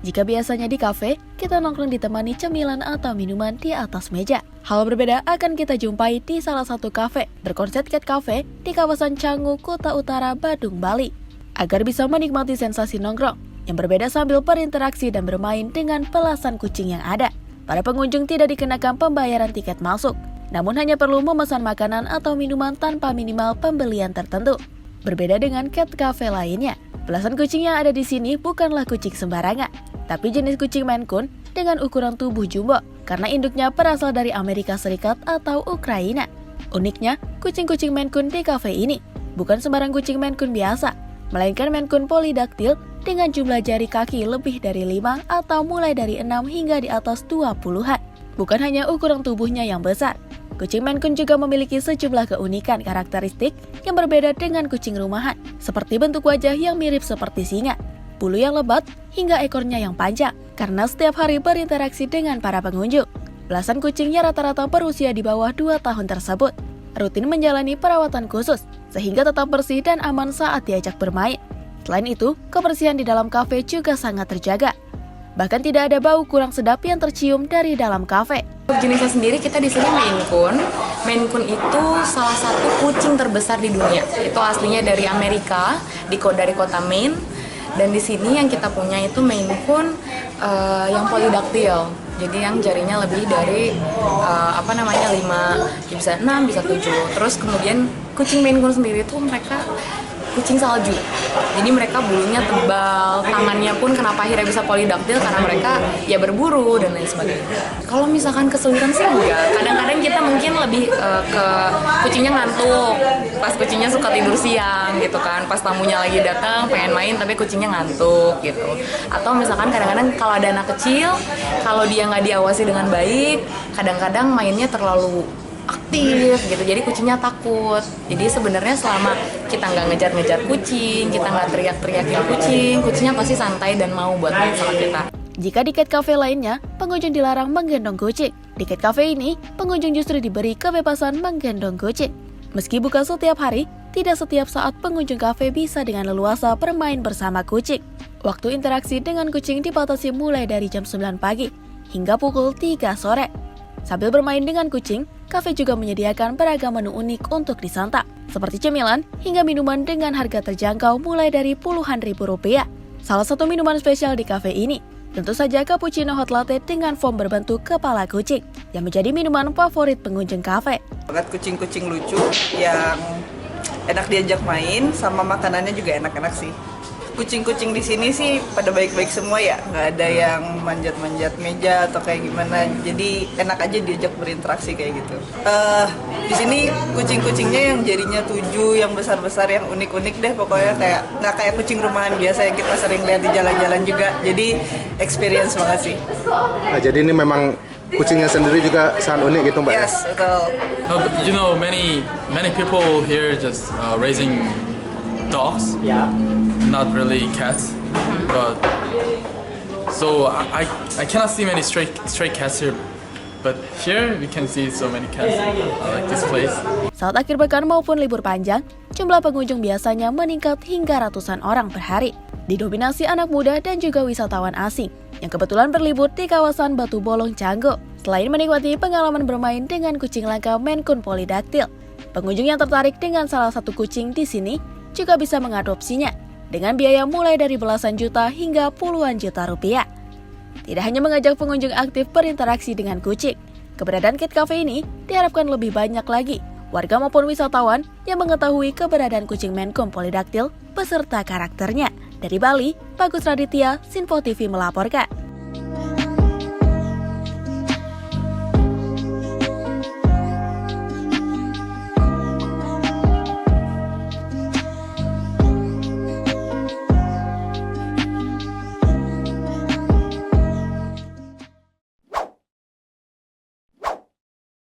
Jika biasanya di kafe, kita nongkrong ditemani cemilan atau minuman di atas meja. Hal berbeda akan kita jumpai di salah satu kafe berkonsep cat cafe di kawasan Canggu, Kota Utara, Badung, Bali. Agar bisa menikmati sensasi nongkrong yang berbeda sambil berinteraksi dan bermain dengan belasan kucing yang ada, para pengunjung tidak dikenakan pembayaran tiket masuk, namun hanya perlu memesan makanan atau minuman tanpa minimal pembelian tertentu. Berbeda dengan cat cafe lainnya, belasan kucing yang ada di sini bukanlah kucing sembarangan, tapi jenis kucing Maine Coon dengan ukuran tubuh jumbo karena induknya berasal dari Amerika Serikat atau Ukraina. Uniknya, kucing-kucing Maine Coon di kafe ini bukan sembarang kucing Maine Coon biasa, melainkan Maine Coon polydactyl dengan jumlah jari kaki lebih dari 5 atau mulai dari 6 hingga di atas 20-an. Bukan hanya ukuran tubuhnya yang besar, kucing Maine Coon juga memiliki sejumlah keunikan karakteristik yang berbeda dengan kucing rumahan, seperti bentuk wajah yang mirip seperti singa, bulu yang lebat, hingga ekornya yang panjang. Karena setiap hari berinteraksi dengan para pengunjung, belasan kucingnya rata-rata berusia di bawah 2 tahun tersebut rutin menjalani perawatan khusus sehingga tetap bersih dan aman saat diajak bermain. Selain itu, kebersihan di dalam kafe juga sangat terjaga. Bahkan tidak ada bau kurang sedap yang tercium dari dalam kafe. Jenisnya sendiri kita di sini Maine Coon. Maine Coon itu salah satu kucing terbesar di dunia. Itu aslinya dari Amerika, dari kota Maine. Dan di sini yang kita punya itu Maine Coon yang polydactyl. Jadi yang jarinya lebih dari 5, bisa 6, bisa 7. Terus kemudian kucing Maine Coon sendiri itu mereka kucing salju. Jadi mereka bulunya tebal, tangannya pun kenapa akhirnya bisa polydactyl karena mereka ya berburu dan lain sebagainya. Kalau misalkan kesulitan sih enggak. Kadang-kadang kita mungkin lebih ke kucingnya ngantuk. Pas kucingnya suka tidur siang gitu kan. Pas tamunya lagi datang pengen main tapi kucingnya ngantuk gitu. Atau misalkan kadang-kadang kalau ada anak kecil, kalau dia nggak diawasi dengan baik, kadang-kadang mainnya terlalu aktif gitu, jadi kucingnya takut. Jadi sebenarnya selama kita nggak ngejar-ngejar kucing, kita nggak teriak-teriakin kucingnya pasti santai dan mau buat main sama kita. Jika di cat cafe lainnya, pengunjung dilarang menggendong kucing, di cat cafe ini, pengunjung justru diberi kebebasan menggendong kucing. Meski buka setiap hari, tidak setiap saat pengunjung kafe bisa dengan leluasa bermain bersama kucing. Waktu interaksi dengan kucing dibatasi mulai dari jam 9 pagi hingga pukul 3 sore. Sambil bermain dengan kucing, kafe juga menyediakan beragam menu unik untuk disantap, seperti cemilan hingga minuman dengan harga terjangkau mulai dari puluhan ribu rupiah. Salah satu minuman spesial di kafe ini, tentu saja cappuccino hot latte dengan foam berbentuk kepala kucing, yang menjadi minuman favorit pengunjung kafe. Banget kucing-kucing lucu yang enak diajak main, sama makanannya juga enak-enak sih. Kucing-kucing di sini sih pada baik-baik semua ya, nggak ada yang manjat-manjat meja atau kayak gimana. Jadi enak aja diajak berinteraksi kayak gitu. Di sini kucing-kucingnya yang jadinya 7, yang besar-besar, yang unik-unik deh pokoknya, kayak nggak kayak kucing rumahan biasa yang kita sering lihat di jalan-jalan juga. Jadi experience banget sih. Nah, jadi ini memang kucingnya sendiri juga sangat unik gitu, Mbak? Yes, betul. You know, many people here just raising dogs. Yeah. Not really cats, but so I cannot see many stray cats here, but here we can see so many cats. I like this place. Saat akhir pekan maupun libur panjang, jumlah pengunjung biasanya meningkat hingga ratusan orang per hari. Didominasi anak muda dan juga wisatawan asing yang kebetulan berlibur di kawasan Batu Bolong, Canggu. Selain menikmati pengalaman bermain dengan kucing langka Maine Coon polydactyl, pengunjung yang tertarik dengan salah satu kucing di sini juga bisa mengadopsinya dengan biaya mulai dari belasan juta hingga puluhan juta rupiah. Tidak hanya mengajak pengunjung aktif berinteraksi dengan kucing, keberadaan cat cafe ini diharapkan lebih banyak lagi warga maupun wisatawan yang mengetahui keberadaan kucing Maine Coon polydactyl beserta karakternya. Dari Bali, Bagus Raditya, Sinfo TV melaporkan.